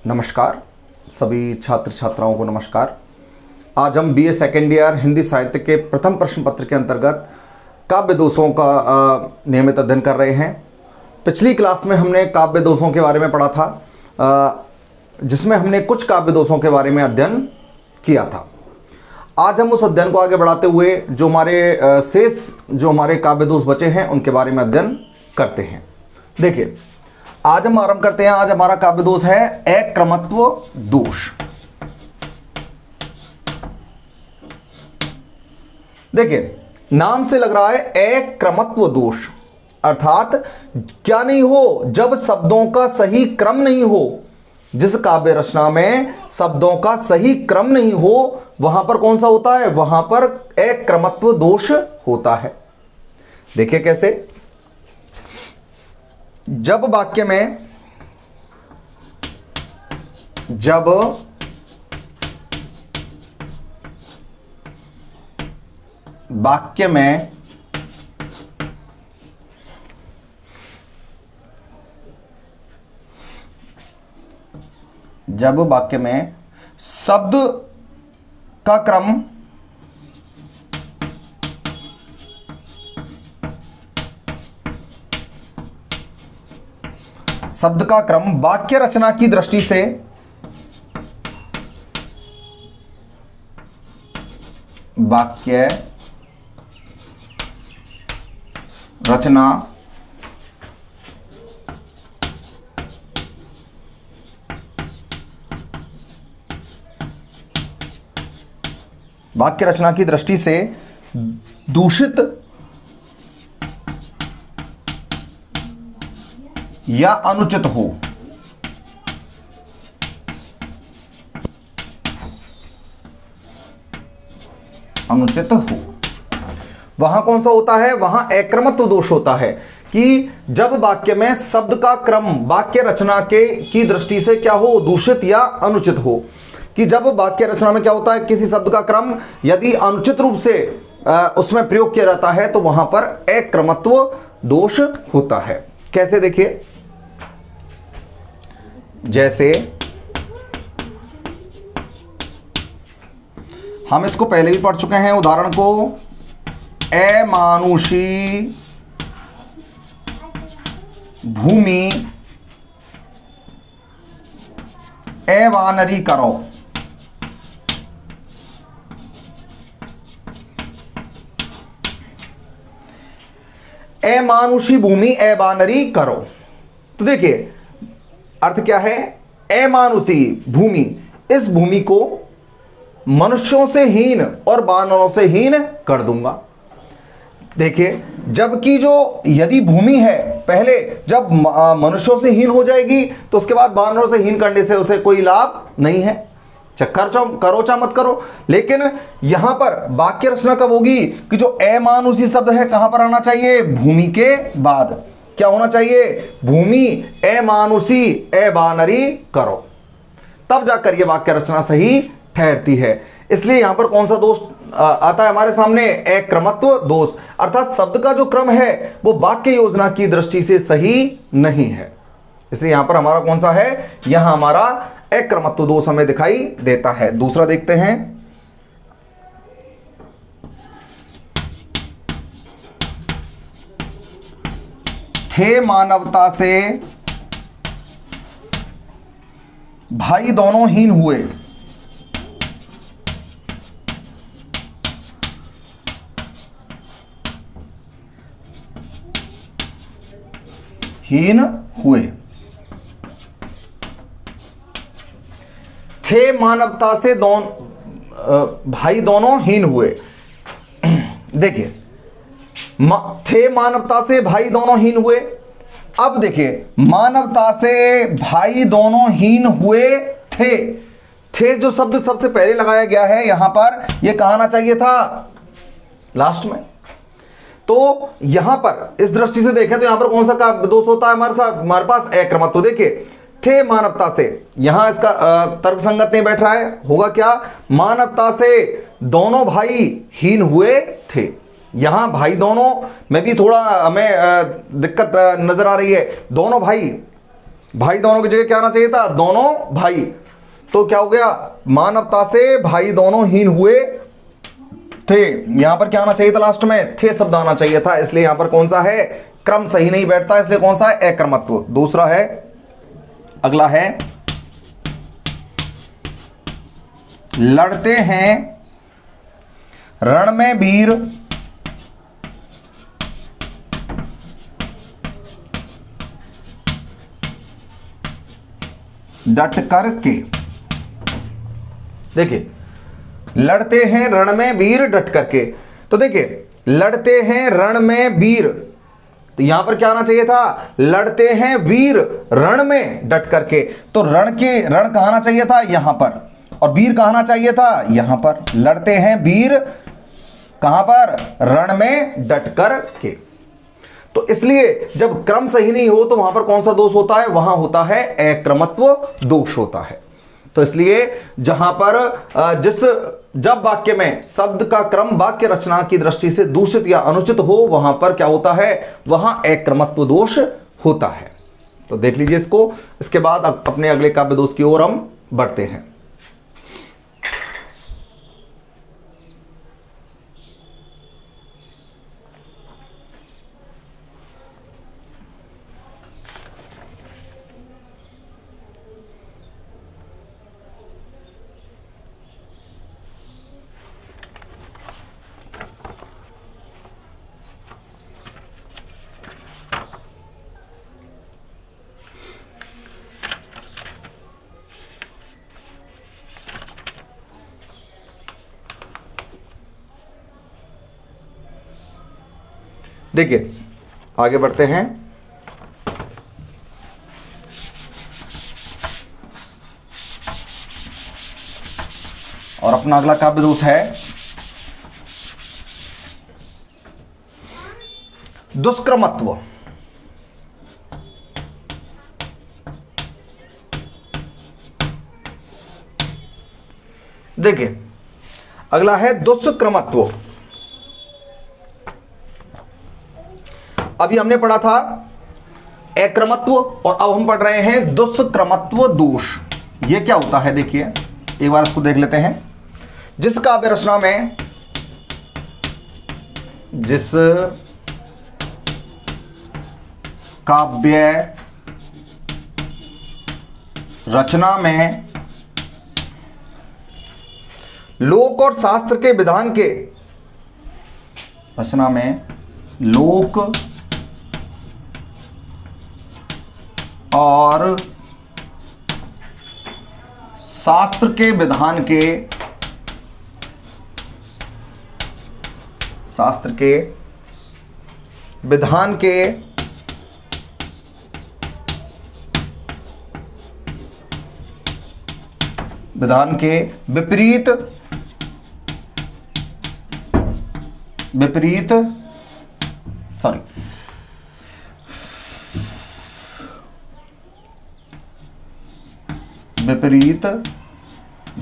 नमस्कार सभी छात्र छात्राओं को नमस्कार। आज हम बीए सेकेंड ईयर हिंदी साहित्य के प्रथम प्रश्न पत्र के अंतर्गत काव्य दोषों का नियमित अध्ययन कर रहे हैं। पिछली क्लास में हमने काव्य दोषों के बारे में पढ़ा था, जिसमें हमने कुछ काव्य दोषों के बारे में अध्ययन किया था। आज हम उस अध्ययन को आगे बढ़ाते हुए जो हमारे काव्य दोष बचे हैं उनके बारे में अध्ययन करते हैं। देखिए, आज हम आरंभ करते हैं। आज हमारा काव्य दोष है अक्रमत्व दोष। देखिए, नाम से लग रहा है अक्रमत्व दोष, अर्थात क्या नहीं हो, जब शब्दों का सही क्रम नहीं हो, जिस काव्य रचना में शब्दों का सही क्रम नहीं हो वहां पर कौन सा होता है, वहां पर अक्रमत्व दोष होता है। देखिए कैसे, जब वाक्य में शब्द का क्रम वाक्य रचना की दृष्टि से दूषित या अनुचित हो, वहां कौन सा होता है, वहां अक्रमत्व दोष होता है कि जब वाक्य में शब्द का क्रम वाक्य रचना की दृष्टि से क्या हो, दूषित या अनुचित हो। कि जब वाक्य रचना में क्या होता है, किसी शब्द का क्रम यदि अनुचित रूप से उसमें प्रयोग किया जाता है तो वहां पर अक्रमत्व दोष होता है। कैसे, देखिए, जैसे हम इसको पहले भी पढ़ चुके हैं उदाहरण को, अमानुषी भूमि अवानरी करो। अमानुषी भूमि अवानरी करो। तो देखिए अर्थ क्या है, अमानुषी भूमि, इस भूमि को मनुष्यों से हीन और वानरों से हीन कर दूंगा। देखिए, जबकि जो यदि भूमि है पहले जब मनुष्यों से हीन हो जाएगी तो उसके बाद वानरों से हीन करने से उसे कोई लाभ नहीं है, करो चाहे मत करो। लेकिन यहां पर वाक्य रचना कब होगी कि जो अमानुषी शब्द है कहां पर आना चाहिए, भूमि के बाद क्या होना चाहिए, भूमि अमानुषी अवानरी करो, तब जाकर यह वाक्य रचना सही ठहरती है। इसलिए यहां पर कौन सा दोष आता है हमारे सामने, अक्रमत्व दोष, अर्थात शब्द का जो क्रम है वो वाक्य योजना की दृष्टि से सही नहीं है। इसलिए यहां पर हमारा कौन सा है, यहां हमारा अक्रमत्व दोष हमें दिखाई देता है। दूसरा देखते हैं, थे मानवता से भाई दोनों हीन हुए। थे मानवता से भाई दोनों हीन हुए। देखिए, थे मानवता से भाई दोनों हीन हुए। अब देखिए, मानवता से भाई दोनों हीन हुए थे जो शब्द सबसे पहले लगाया गया है यहां पर, यह कहा आना चाहिए था लास्ट में। तो यहां पर इस दृष्टि से देखें तो यहां पर कौन सा काव्य दोष होता है हमारे पास, अक्रमत्व। देखिए, थे मानवता से, यहां इसका तर्क संगत नहीं बैठ रहा है, होगा क्या, मानवता से दोनों भाई हीन हुए थे। यहां भाई दोनों में भी थोड़ा हमें दिक्कत नजर आ रही है। दोनों भाई भाई दोनों की जगह क्या आना चाहिए था, दोनों भाई। तो क्या हो गया, मानवता से भाई दोनों हीन हुए थे। यहां पर क्या आना चाहिए था, लास्ट में थे शब्द आना चाहिए था, इसलिए यहां पर कौन सा है, क्रम सही नहीं बैठता, इसलिए कौन सा है, अक्रमत्व। दूसरा है, अगला है, लड़ते हैं रण में वीर डट कर के। देखिए, लड़ते हैं रण में वीर डट करके, तो देखिए लड़ते हैं रण में वीर, तो यहां पर क्या आना चाहिए था, लड़ते हैं वीर रण में डट करके। तो रण कहां आना चाहिए था, यहां पर, और वीर कहां आना चाहिए था, यहां पर। लड़ते हैं वीर कहां पर, रण में डट कर के। तो इसलिए जब क्रम सही नहीं हो तो वहां पर कौन सा दोष होता है, वहां होता है अक्रमत्व दोष होता है। तो इसलिए जहां पर जब वाक्य में शब्द का क्रम वाक्य रचना की दृष्टि से दूषित या अनुचित हो, वहां पर क्या होता है, वहां अक्रमत्व दोष होता है। तो देख लीजिए इसको। इसके बाद अब अपने अगले काव्य दोष की ओर हम बढ़ते हैं। देखिए आगे बढ़ते हैं। और अपना अगला काव्य दोष है दुष्क्रमत्व। देखिए अगला है दुष्क्रमत्व। अभी हमने पढ़ा था अक्रमत्व और अब हम पढ़ रहे हैं दुष्क्रमत्व दोष। यह क्या होता है, देखिए एक बार इसको देख लेते हैं। जिस काव्य रचना में, जिस काव्य रचना में लोक और शास्त्र के विधान के, रचना में लोक और शास्त्र के विधान के, शास्त्र के विधान के विपरीत विपरीत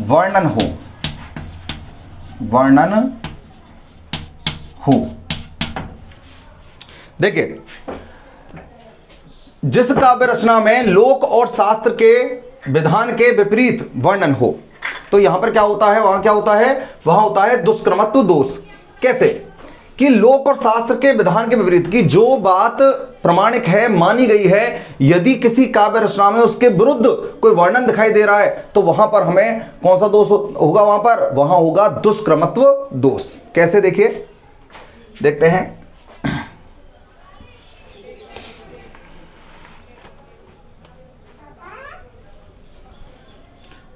वर्णन हो। देखिए जिस काव्य रचना में लोक और शास्त्र के विधान के विपरीत वर्णन हो, तो यहां पर क्या होता है, वहां क्या होता है, वहां होता है दुष्क्रमत्व दोष। कैसे कि लोक और शास्त्र के विधान के विपरीत की जो बात प्रमाणिक है, मानी गई है, यदि किसी काव्य रचना में उसके विरुद्ध कोई वर्णन दिखाई दे रहा है, तो वहां पर हमें कौन सा दोष होगा, वहां होगा दुष्क्रमत्व दोष। कैसे, देखिए देखते हैं।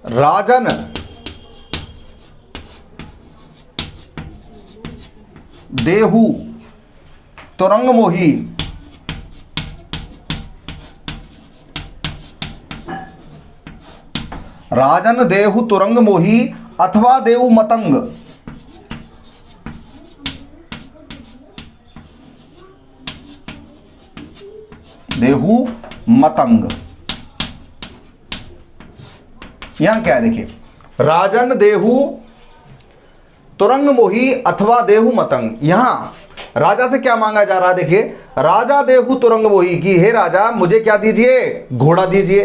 राजन देहु तुरंग मोही, राजन देहु तुरंग मोही अथवा देहु मतंग। देहु मतंग, यहां क्या है, देखिए राजन देहु तुरंग मोही अथवा देहु मतंग। यहां राजा से क्या मांगा जा रहा है, देखिए, राजा देहु तुरंग वही, कि हे राजा मुझे क्या दीजिए, घोड़ा दीजिए,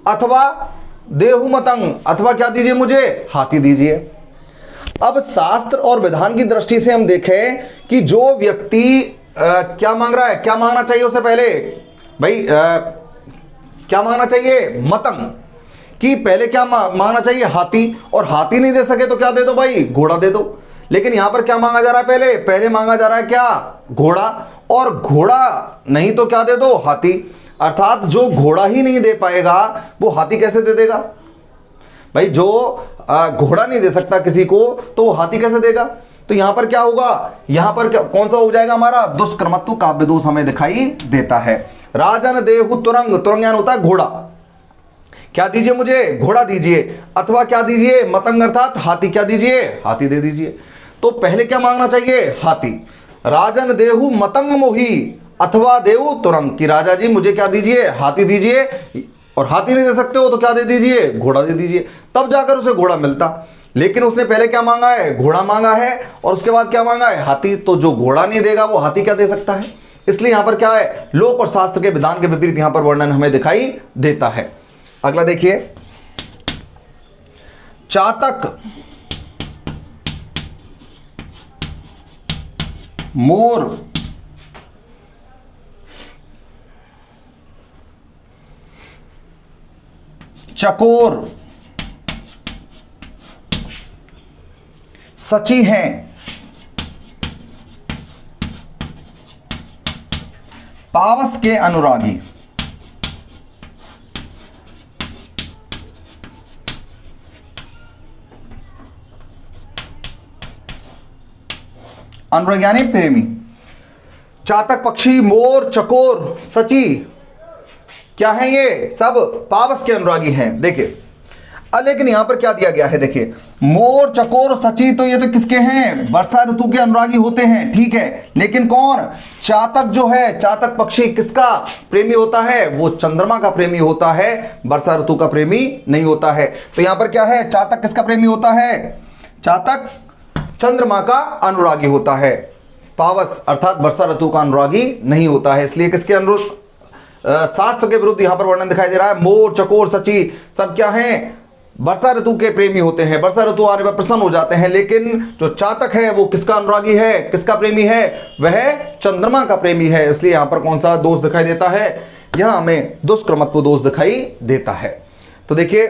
अथवा देहु मतंग, अथवा क्या दीजिए मुझे, हाथी दीजिए। अब शास्त्र और विधान की दृष्टि से हम देखें कि जो व्यक्ति क्या मांग रहा है, क्या मांगना चाहिए उससे पहले भाई, क्या मांगना चाहिए, मतंग, कि पहले क्या मांगना चाहिए, हाथी, और हाथी नहीं दे सके तो क्या दे दो भाई, घोड़ा दे दो। लेकिन यहां पर क्या मांगा जा रहा है, पहले मांगा जा रहा है क्या, घोड़ा, और घोड़ा नहीं तो क्या दे दो, हाथी। अर्थात जो घोड़ा ही नहीं दे पाएगा वो हाथी कैसे दे देगा भाई, जो घोड़ा नहीं दे सकता किसी को तो वो हाथी कैसे देगा। तो यहां पर क्या होगा, यहां पर क्या, कौन सा हो जाएगा हमारा, दुष्कर्मत्व काव्य दोष हमें दिखाई देता है। राजन देहु तुरंग, तुरंग यानी होता है घोड़ा, क्या दीजिए मुझे, घोड़ा दीजिए, अथवा क्या दीजिए, मतंग अर्थात हाथी, क्या दीजिए, हाथी दे दीजिए। तो पहले क्या मांगना चाहिए, हाथी। राजन देहु मतंग मोही अथवा देहु तुरंग, कि राजा जी मुझे क्या दीजिए, हाथी दीजिए, और हाथी नहीं दे सकते हो तो क्या दे दीजिए, घोड़ा दे दीजिए, तब जाकर उसे घोड़ा मिलता। लेकिन उसने पहले क्या मांगा है, घोड़ा मांगा है, और उसके बाद क्या मांगा है, हाथी। तो जो घोड़ा नहीं देगा वो हाथी क्या दे सकता है। इसलिए यहां पर क्या है, लोक और शास्त्र के विधान के विपरीत यहां पर वर्णन हमें दिखाई देता है। अगला देखिए, चातक मोर चकोर सची हैं, पावस के अनुरागी। अनुरागी यानी प्रेमी। चातक पक्षी, मोर, चकोर, सची, क्या है ये सब, पावस के अनुरागी हैं। देखिए लेकिन यहां पर क्या दिया गया है, देखिए, मोर, चकोर, सची, तो ये तो किसके हैं, वर्षा ऋतु के अनुरागी होते हैं, ठीक है। लेकिन कौन, चातक जो है, चातक पक्षी किसका प्रेमी होता है, वो चंद्रमा का प्रेमी होता है, वर्षा ऋतु का प्रेमी नहीं होता है। तो यहां पर क्या है, चातक किसका प्रेमी होता है, चातक चंद्रमा का अनुरागी होता है, पावस अर्थात वर्षा ऋतु का अनुरागी नहीं होता है। इसलिए किसके अनुरूप, शास्त्र के विरुद्ध यहां पर वर्णन दिखाई दे रहा है। मोर, चकोर, सची सब क्या हैं, वर्षा ऋतु के प्रेमी होते हैं, वर्षा ऋतु आने पर प्रसन्न हो जाते हैं। लेकिन जो चातक है वो किसका अनुरागी है, किसका प्रेमी है, वह चंद्रमा का प्रेमी है। इसलिए यहां पर कौन सा दोष दिखाई देता है, यहां हमें दुष्कर्मत्व दोष दिखाई देता है। तो देखिए,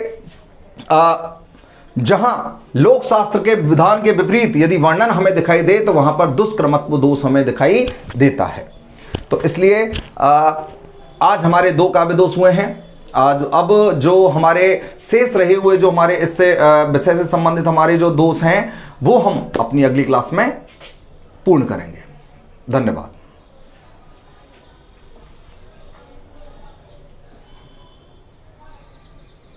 जहां लोक शास्त्र के विधान के विपरीत यदि वर्णन हमें दिखाई दे तो वहां पर दुष्कर्मत्व दोष हमें दिखाई देता है। तो इसलिए आज हमारे 2 काव्य दोष हुए हैं। आज अब जो हमारे शेष रहे हुए जो हमारे इससे विषय से संबंधित हमारे जो दोष हैं वो हम अपनी अगली क्लास में पूर्ण करेंगे। धन्यवाद।